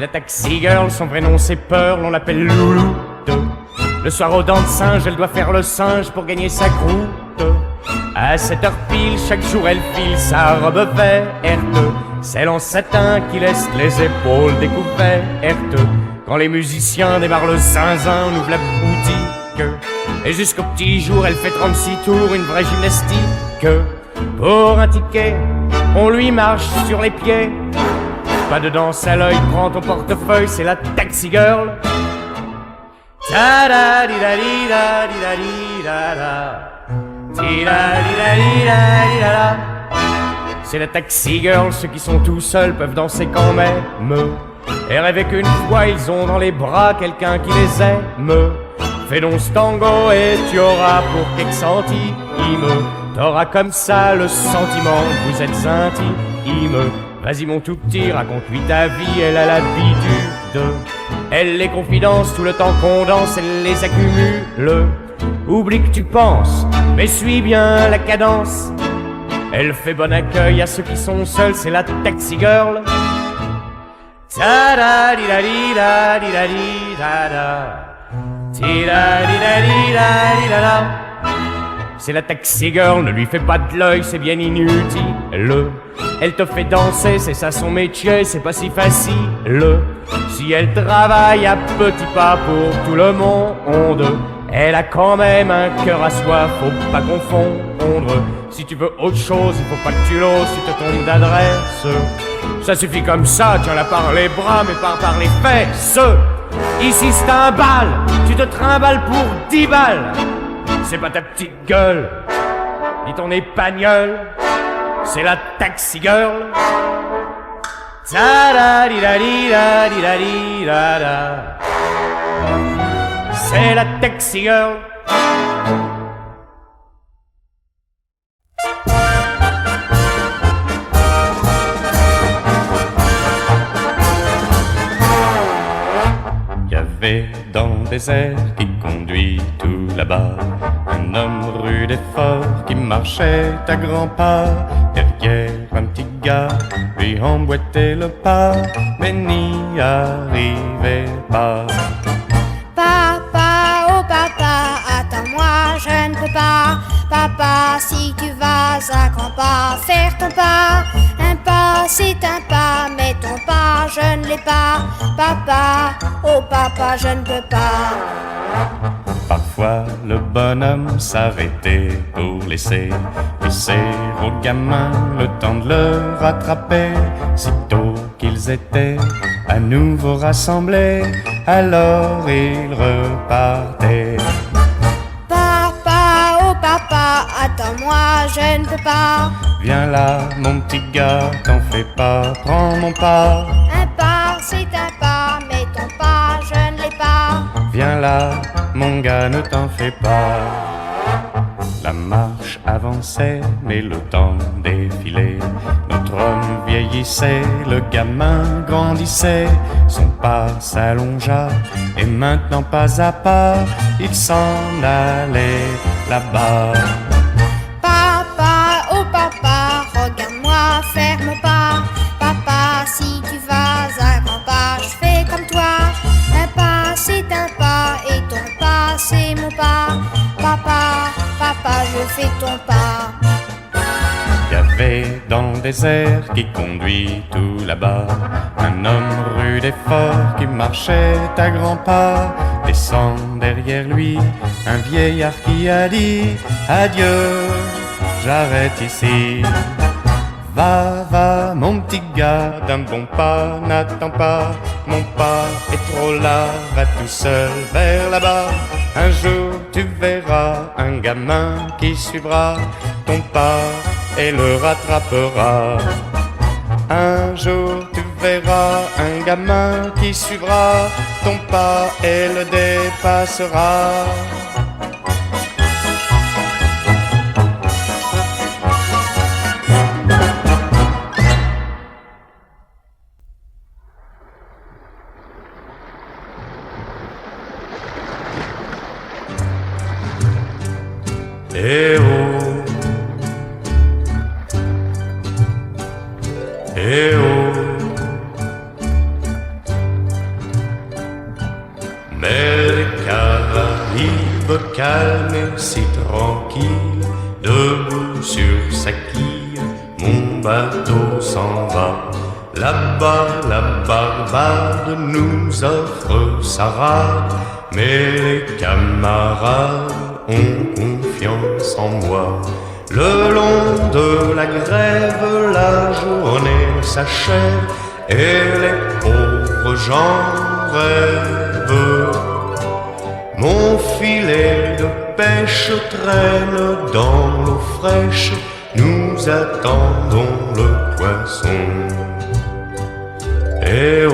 C'est la taxi girl, son vrai nom c'est Pearl, on l'appelle Loulou. Le soir aux dents de singe, elle doit faire le singe pour gagner sa croûte. À 7h pile, chaque jour elle file sa robe verte, celle en satin qui laisse les épaules découvertes. Quand les musiciens démarrent le zinzin, on ouvre la boutique, et jusqu'au petit jour elle fait 36 tours, une vraie gymnastique. Pour un ticket, on lui marche sur les pieds. Pas de danse à l'œil, prends ton portefeuille, c'est la taxi girl. C'est la taxi girl, ceux qui sont tout seuls peuvent danser quand même. Et rêver qu'une fois ils ont dans les bras quelqu'un qui les aime. Fais donc ce tango et tu auras pour quelques centimes. T'auras comme ça le sentiment que vous êtes intime. Vas-y mon tout petit, raconte-lui ta vie, elle a l'habitude. Elle les confidences tout le temps qu'on danse, elle les accumule. Oublie que tu penses, mais suis bien la cadence. Elle fait bon accueil à ceux qui sont seuls, c'est la taxi girl. C'est la taxi girl, ne lui fais pas de l'œil, c'est bien inutile. Elle te fait danser, c'est ça son métier, c'est pas si facile. Si elle travaille à petits pas pour tout le monde, elle a quand même un cœur à soi, faut pas confondre. Si tu veux autre chose, il faut pas que tu l'oses, tu te trompes d'adresse. Ça suffit comme ça, tiens-la par les bras, mais pas par les fesses. Ici c'est un bal, tu te trimbales pour 10 balles. C'est pas ta petite gueule, ni ton épagnole, c'est la taxi girl. C'est la taxi girl. Dans le désert qui conduit tout là-bas, un homme rude et fort qui marchait à grands pas. Derrière un petit gars lui emboîtait le pas, mais n'y arrivait pas. Papa, oh papa, attends-moi, je ne peux pas. Papa, si tu vas à grand pas, faire ton pas. Un pas, c'est un pas, mais ton pas, je ne l'ai pas. Papa, oh papa, je ne peux pas. Parfois le bonhomme s'arrêtait pour laisser au gamin le temps de le rattraper. Sitôt qu'ils étaient à nouveau rassemblés, alors ils repartaient. Papa, oh papa, attends-moi, je ne peux pas. Viens là, mon petit gars, t'en fais pas, prends mon pas. Un pas, c'est un pas, mais ton pas, je ne l'ai pas. Viens là, mon gars, ne t'en fais pas. La marche avançait, mais le temps défilait. Notre homme vieillissait, le gamin grandissait. Son pas s'allongea, et maintenant pas à pas, il s'en allait là-bas. Papa, oh papa, regarde-moi faire mon pas. Papa, si tu vas à grand pas, je fais comme toi. Un pas, c'est un pas, et ton pas, c'est mon pas. Papa, papa, je fais ton pas. Il y avait dans le désert qui conduit tout là-bas un homme rude et fort qui marchait à grands pas. Descend derrière lui un vieillard qui a dit adieu, j'arrête ici. Va, va, mon petit gars, d'un bon pas, n'attends pas. Mon pas est trop là, va tout seul vers là-bas. Un jour tu verras un gamin qui suivra ton pas et le rattrapera. Un jour tu verras un gamin qui suivra ton pas et le dépassera. Eh oh, eh oh, tranquille, debout sur sa quille, mon bateau s'en va. Là-bas, la Barbade nous offre sa rade, mais les camarades ont confiance en moi. Le long de la grève, la journée s'achève et les pauvres gens rêvent. Mon filet de pêche traîne dans l'eau fraîche, nous attendons le poisson. Eh oh,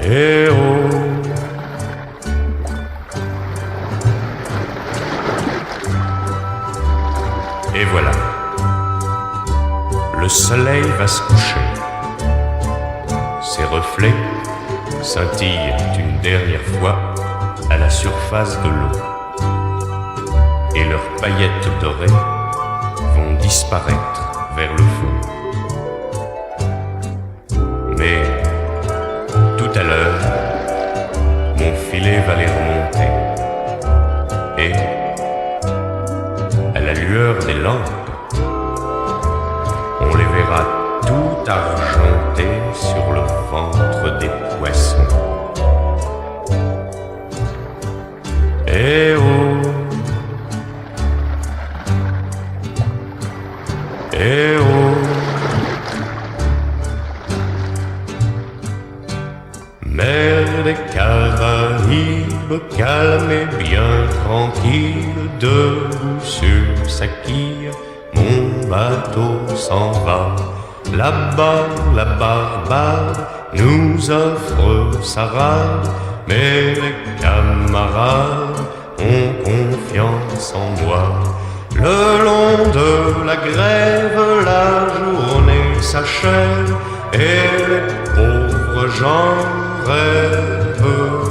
eh oh. Et voilà, le soleil va se coucher. Ses reflets scintillent une dernière fois à la surface de l'eau. Et leurs paillettes dorées vont disparaître vers le fond. Mais tout à l'heure, mon filet va les remonter. Et à la lueur des lampes, on les verra tout argentés sur le ventre des poissons. Eh oh, eh oh. Mer des Caraïbes, calme et bien tranquille, debout sur sa quille, mon bateau s'en va. Là-bas, la Barbade nous offre sa rade, mais les camarades ont confiance en moi. Le long de la grève, la journée s'achève et les pauvres gens rêvent.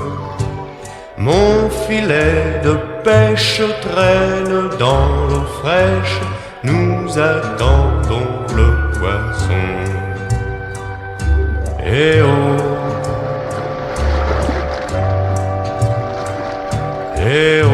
Mon filet de pêche traîne dans l'eau fraîche, nous attendons le poisson. Eh oh, eh oh.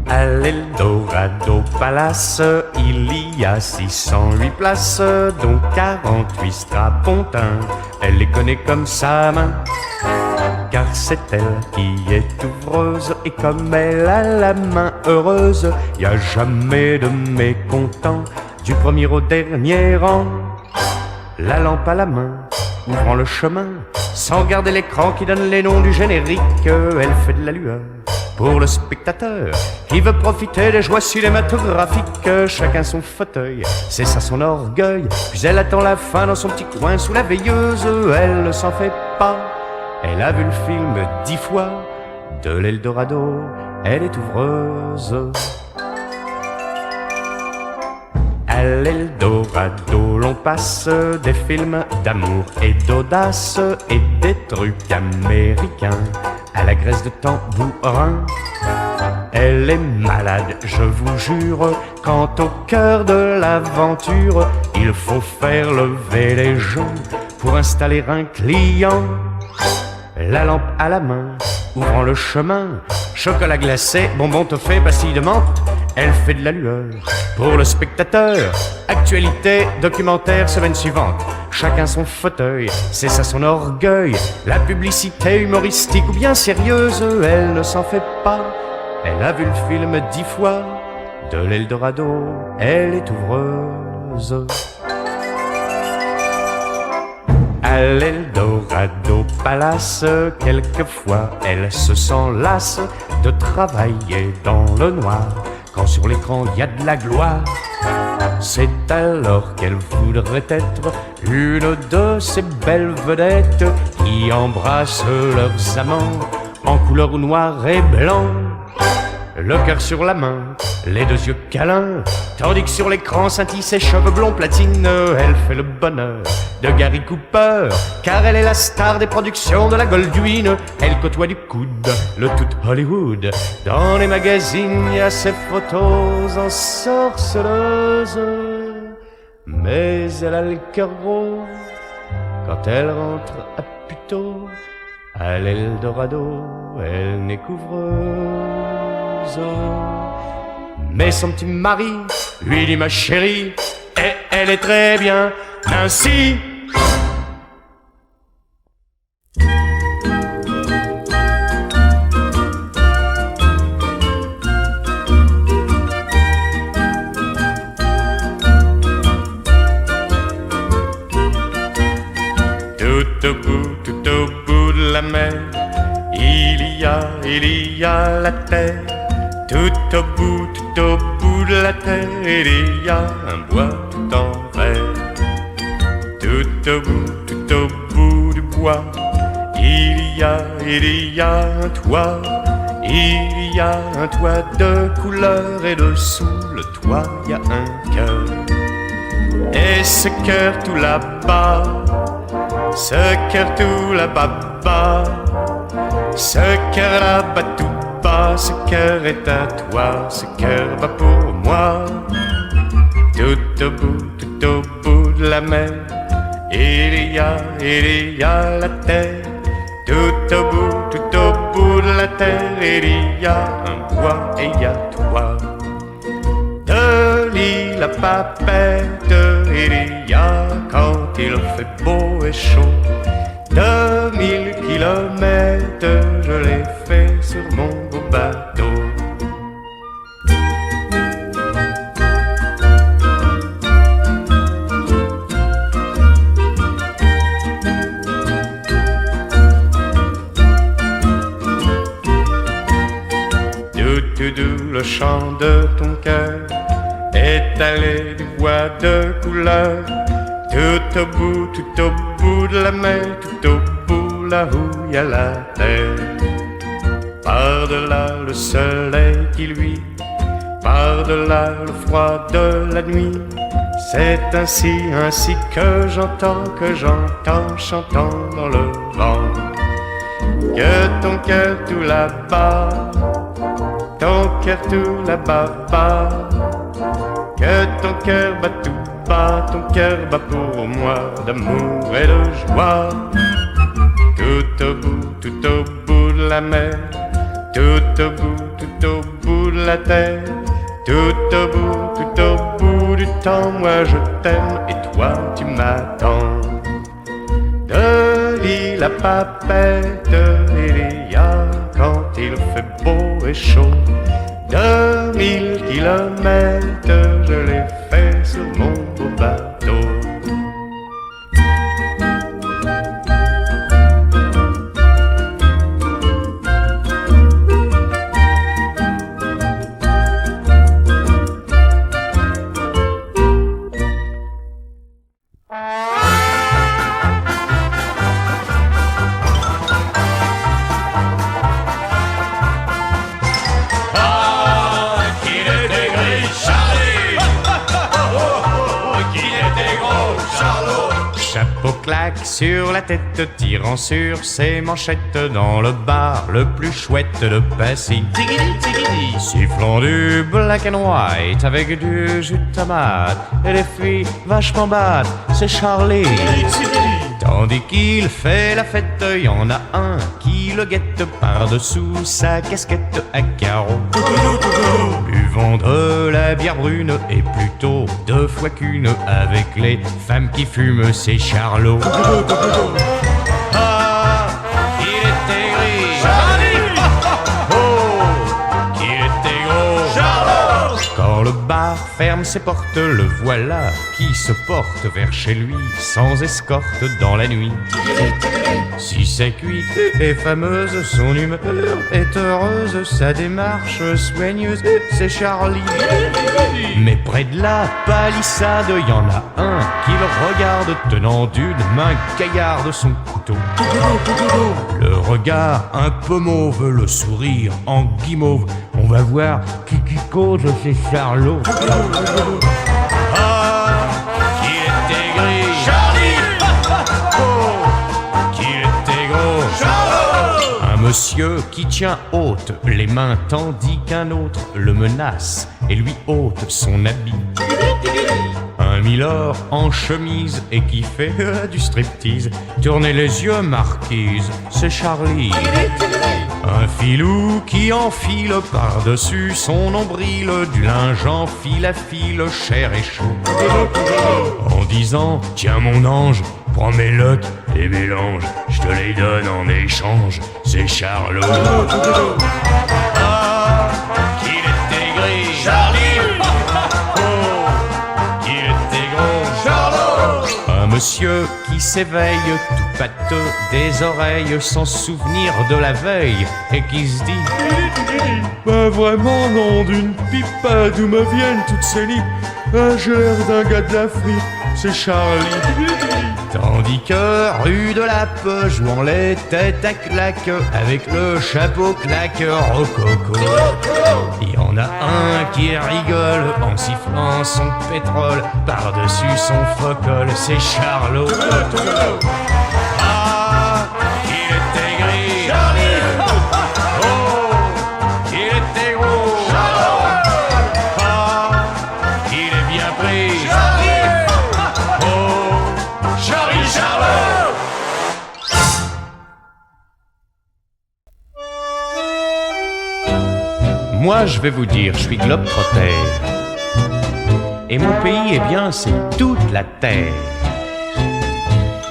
À l'Eldorado Palace, il y a 608 places, dont 48 strapontins. Elle les connaît comme sa main, car c'est elle qui est ouvreuse. Et comme elle a la main heureuse, y a jamais de mécontents, du premier au dernier rang. La lampe à la main, ouvrant le chemin, sans regarder l'écran qui donne les noms du générique, elle fait de la lueur pour le spectateur qui veut profiter des joies cinématographiques. Chacun son fauteuil, c'est ça son orgueil. Puis elle attend la fin dans son petit coin sous la veilleuse. Elle ne s'en fait pas, elle a vu le film 10 fois. De l'Eldorado, elle est ouvreuse. À l'Eldorado, l'on passe des films d'amour et d'audace et des trucs américains à la graisse de tambourin. Elle est malade, je vous jure, quant au cœur de l'aventure, il faut faire lever les gens pour installer un client. La lampe à la main, ouvrant le chemin, chocolat glacé, bonbon toffé, pastille de menthe, elle fait de la lueur pour le spectateur. Actualité, documentaire, semaine suivante, chacun son fauteuil, c'est ça son orgueil. La publicité humoristique ou bien sérieuse, elle ne s'en fait pas, elle a vu le film 10 fois. De l'Eldorado, elle est ouvreuse. À l'Eldorado Palace, quelquefois elle se sent lasse de travailler dans le noir, quand sur l'écran y a de la gloire. C'est alors qu'elle voudrait être une de ces belles vedettes qui embrassent leurs amants en couleur noir et blanc. Le cœur sur la main, les deux yeux câlins, tandis que sur l'écran scintillent ses cheveux blonds platine. Elle fait le bonheur de Gary Cooper, car elle est la star des productions de la Goldwyn. Elle côtoie du coude le tout Hollywood. Dans les magazines, il y a ses photos en sorceleuse. Mais elle a le cœur gros quand elle rentre à Puteaux. À l'Eldorado, elle n'est couvreuse. Mais son petit mari lui dit ma chérie, et elle est très bien ainsi. Tout au bout de la mer, il y a la terre. Tout au bout de la terre, il y a un bois tout en verre. Tout au bout du bois, il y a un toit. Il y a un toit de couleur et dessous le toit, il y a un cœur. Et ce cœur tout là-bas, ce cœur tout là-bas, ce cœur là-bas tout bas, ce cœur est à toi, ce cœur bat pour moi. Tout au bout de la mer, il y a la terre. Tout au bout de la terre, il y a un bois et il y a toi. De l'île à Papette, il y a quand il fait beau et chaud. 2000 kilomètres, je l'ai fait sur mon beau bateau. Le chant de ton cœur est allé du bois de couleur. Tout au bout de la mer, tout au bout là où il y a la terre. Par-delà le soleil qui luit, par-delà le froid de la nuit. C'est ainsi que j'entends chantant dans le vent. Que ton cœur tout là-bas, ton cœur tout là-bas, que ton cœur bat tout bas, ton cœur bat pour moi d'amour et de joie. Tout au bout de la mer, tout au bout de la terre, tout au bout du temps, moi je t'aime et toi tu m'attends. De l'île à Papette, il y a quand il fait beau et chaud. 2000 kilomètres, je l'ai fait sur mon beau bateau. Chapeau claque sur la tête, tirant sur ses manchettes dans le bar le plus chouette de Passy. Sifflant du black and white avec du jus de tomate et des filles vachement battes, c'est Charlie. Tandis qu'il fait la fête, y en a un qui le guette par-dessous sa casquette à carreaux. Buvant de la bière brune et plutôt 2 fois qu'une avec les femmes qui fument, c'est Charlot. Ah, il était gris, Charlie. Oh, qu'il était gros, Charlot. Quand le bar ferme ses portes, le voilà qui se porte vers chez lui sans escorte dans la nuit. Si c'est cuit et fameuse, son humeur est heureuse, sa démarche soigneuse, c'est Charlie. Mais près de la palissade, y en a un qui le regarde, tenant d'une main gaillarde son couteau. Le regard un peu mauve, le sourire en guimauve, on va voir qui cause ces charlots. Ah, qui était gris, Charlie. Oh, qui était gros, Charlot. Un monsieur qui tient haute les mains tandis qu'un autre le menace et lui ôte son habit. Un milord en chemise et qui fait du striptease, tournez les yeux marquise, c'est Charlie. Un filou qui enfile par-dessus son nombril du linge en fil à fil, cher et chaud, en disant tiens mon ange, prends mes loques et mélange, je te les donne en échange, c'est Charlot. Ah, qu'il était gris, Charlie. Un monsieur qui s'éveille tout pâteux des oreilles sans souvenir de la veille et qui se dit bah vraiment nom d'une pipe d'où me viennent toutes ces lits, j'ai l'air d'un gars de l'Afrique, c'est Charlie. Tandis que rue de Lappe, jouant les têtes à claque avec le chapeau claque rococo, il y en a un qui rigole en sifflant son pétrole par-dessus son focole, c'est Charlot. Ah, il était gris, Charlie. Oh, il était gros, Charlot. Ah, il est bien pris, Charlie. Oh, Charlie Charlot. Moi je vais vous dire, je suis globe-trotter. Et mon pays, eh bien, c'est toute la terre.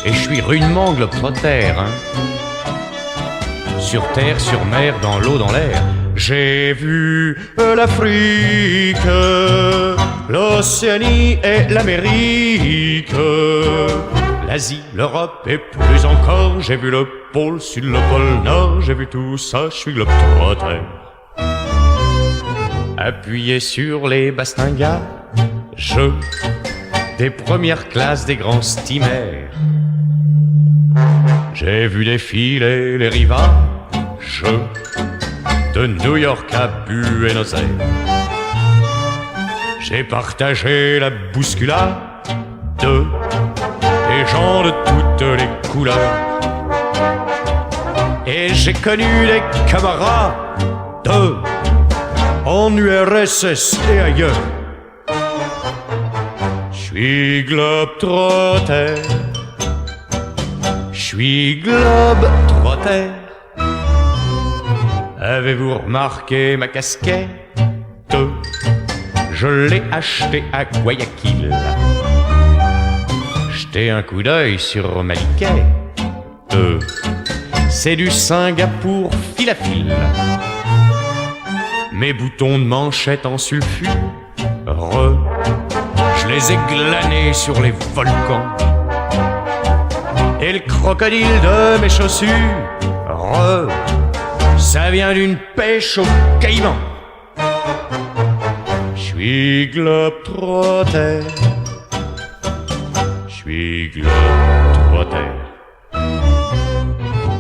Et je suis rudement globe-trotter, hein. Sur terre, sur mer, dans l'eau, dans l'air. J'ai vu l'Afrique, l'Océanie et l'Amérique, l'Asie, l'Europe et plus encore. J'ai vu le pôle sud, le pôle nord, j'ai vu tout ça, je suis globe-trotter. Appuyé sur les bastingas, des premières classes des grands steamers. J'ai vu défiler les rivages de New York à Buenos Aires. J'ai partagé la bousculade des gens de toutes les couleurs. Et j'ai connu des camarades en URSS et ailleurs. J'suis globe-trotter, j'suis globe-trotter. Avez-vous remarqué ma casquette? Je l'ai achetée à Guayaquil. Jetez un coup d'œil sur ma liquette, c'est du Singapour fil à fil. Mes boutons de manchette en sulfure, je les ai glanés sur les volcans. Et le crocodile de mes chaussures, ça vient d'une pêche au Caïman. J'suis globe-trotter, j'suis globe-trotter.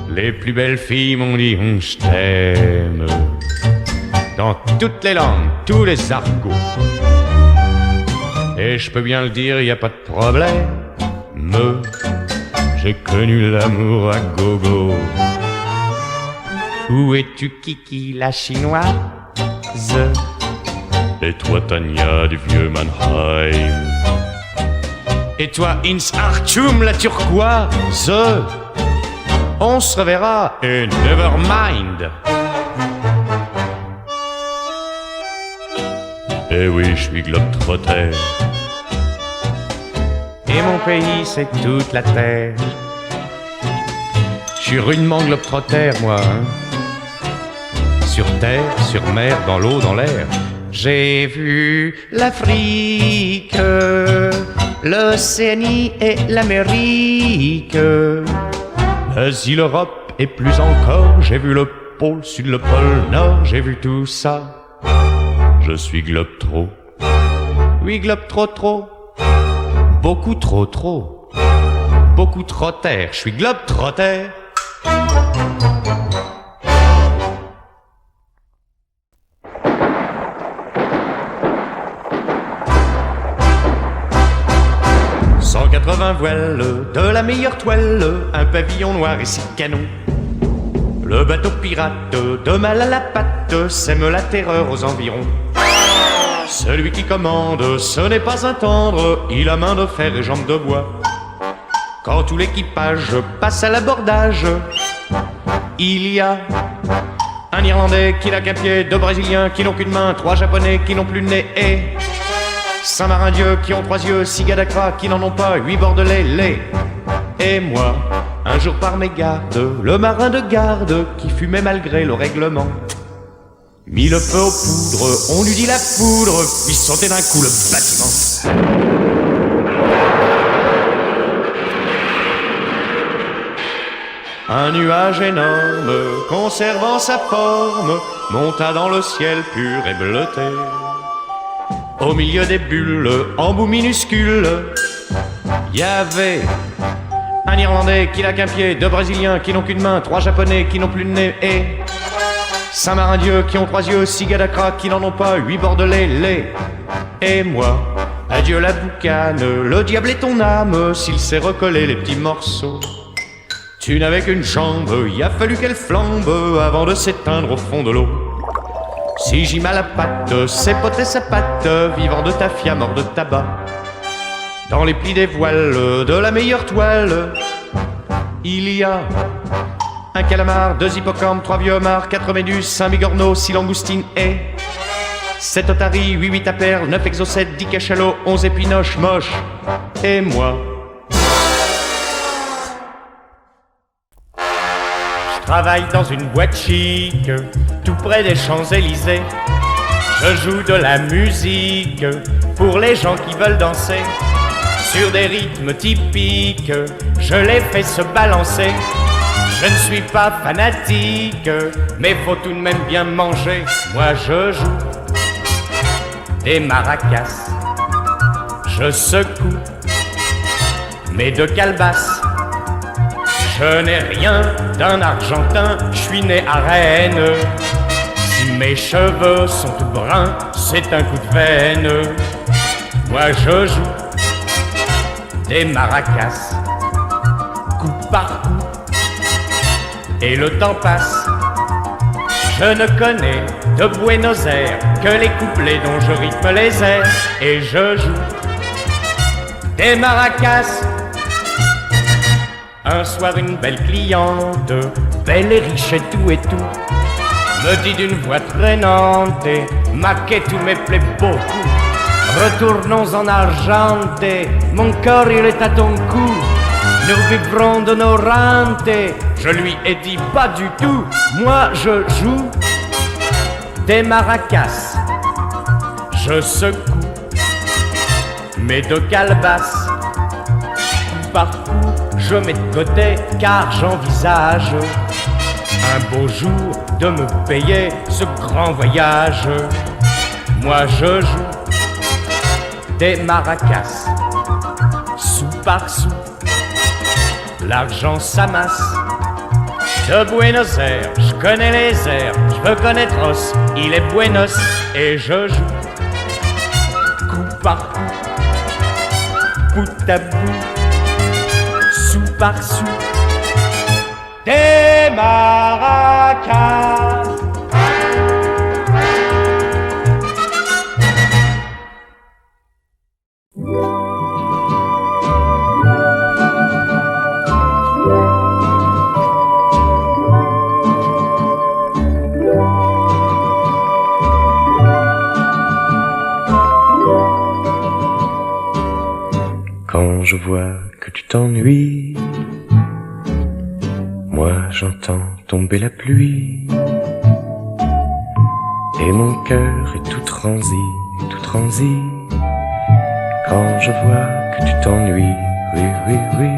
Les plus belles filles m'ont dit je t'aime, dans toutes les langues, tous les argots. Et je peux bien le dire, y a pas de problème, j'ai connu l'amour à gogo. Où es-tu Kiki la chinoise? Et toi Tania du vieux Mannheim? Et toi Ins Archum la turquoise? On se reverra et never mind. Eh oui, je suis globe-trotter. Et mon pays, c'est toute la terre. Je suis rudement globe-trotter, moi, hein. Sur terre, sur mer, dans l'eau, dans l'air. J'ai vu l'Afrique, l'Océanie et l'Amérique. Mais l'Europe et plus encore, j'ai vu le pôle sud, le pôle nord, j'ai vu tout ça. Je suis globe-trot. Oui, globe-trot-trot. Beaucoup trop. Beaucoup trop terre. Je suis globe-trotter. « 180 voiles, de la meilleure toile, un pavillon noir et 6 canons. Le bateau pirate, de mal à la patte, sème la terreur aux environs. Celui qui commande, ce n'est pas un tendre, il a main de fer et jambes de bois. Quand tout l'équipage passe à l'abordage, il y a un Irlandais qui n'a qu'un pied, 2 Brésiliens qui n'ont qu'une main, 3 Japonais qui n'ont plus de nez et 5 Marindieux qui ont 3 yeux, 6 gars d'Accra qui n'en ont pas, 8 Bordelais, les. Et moi, un jour par mégarde, le marin de garde qui fumait malgré le règlement. Mit le feu aux poudres, on lui dit la foudre, puis sautait d'un coup le bâtiment. Un nuage énorme, conservant sa forme, monta dans le ciel pur et bleuté. Au milieu des bulles, en bout minuscule, y avait un Irlandais qui n'a qu'un pied, 2 Brésiliens qui n'ont qu'une main, 3 Japonais qui n'ont plus de nez et 5 Marindieux qui ont 3 yeux, 6 gars d'Accra qui n'en ont pas, 8 Bordelais, les. Et moi, adieu la boucane, le diable est ton âme, s'il sait recoller les petits morceaux. Tu n'avais qu'une jambe, il a fallu qu'elle flambe avant de s'éteindre au fond de l'eau. Si j'y mets la patte, c'est poter sa patte, vivant de tafia, mort de tabac. Dans les plis des voiles de la meilleure toile, il y a un calamar, 2 hippocampes, 3 vieux homards, 4 méduses, 5 bigorneaux, 6 langoustines et 7 otaries, 8 tapers, 9 exocètes, 10 cachalots, 11 épinoches moches. Et moi, je travaille dans une boîte chic, tout près des Champs-Élysées. Je joue de la musique pour les gens qui veulent danser. Sur des rythmes typiques, je les fais se balancer. Je ne suis pas fanatique, mais faut tout de même bien manger. Moi je joue des maracas, je secoue mes 2 calebasses. Je n'ai rien d'un Argentin, je suis né à Rennes. Si mes cheveux sont tout bruns, c'est un coup de veine. Moi je joue des maracas, coup par coup, et le temps passe. Je ne connais de Buenos Aires que les couplets dont je rythme les airs. Et je joue des maracas. Un soir une belle cliente, belle et riche et tout, me dit d'une voix traînante: ma que tu me plais beaucoup, retournons en Argente, mon corps il est à ton cou, nous vivrons de nos rentes. Je lui ai dit pas du tout, moi je joue des maracas, je secoue mes 2 calebasses, coup par coup je mets de côté car j'envisage un beau jour de me payer ce grand voyage. Moi je joue des maracas, sou par sou, l'argent s'amasse. De Buenos Aires, je connais les airs, je veux connaître Os, il est Buenos. Et je joue coup par coup, bout à bout, sou par sou, des maracas. Quand je vois que tu t'ennuies, moi j'entends tomber la pluie. Et mon cœur est tout transi, quand je vois que tu t'ennuies, oui, oui, oui.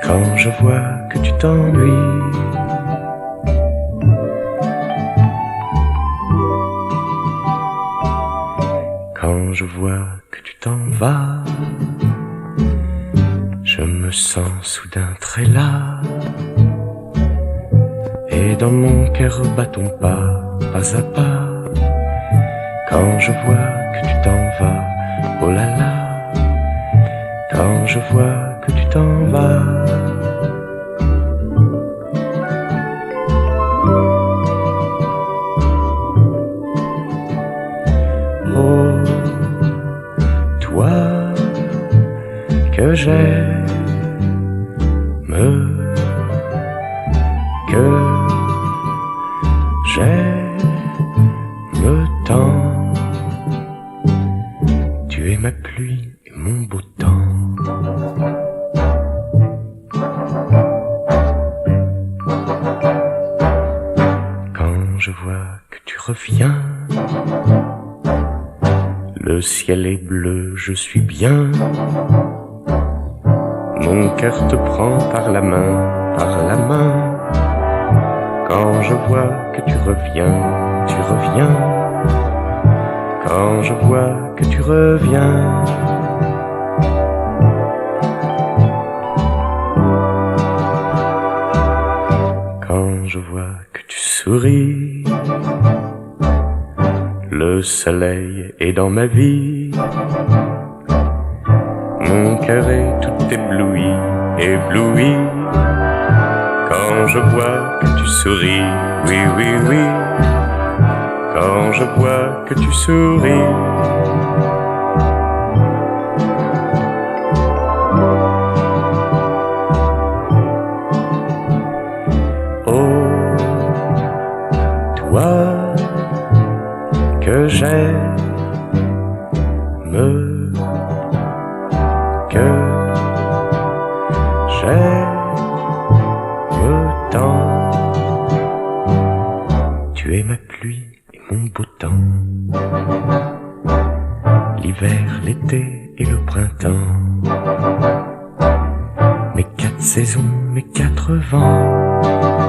Quand je vois que tu t'ennuies. Quand je vois que tu t'en vas, je me sens soudain très las. Et dans mon cœur bat ton pas à pas. Quand je vois que tu t'en vas, oh là là. Quand je vois que tu t'en vas. Oh, toi que j'aime, que j'aime tant, tu es ma pluie et mon beau temps. Quand je vois que tu reviens, le ciel est bleu, je suis bien. Mon cœur te prend par la main, par la main. Quand je vois que tu reviens, tu reviens. Quand je vois que tu reviens. Quand je vois que tu souris, le soleil est dans ma vie. Mon cœur est tout ébloui, ébloui. Quand je vois que tu souris, oui, oui, oui. Quand je vois que tu souris. Oh, toi que j'aime, que j'aime tant, tu es ma pluie et mon beau temps, l'hiver, l'été et le printemps, mes 4 saisons, mes 4 vents.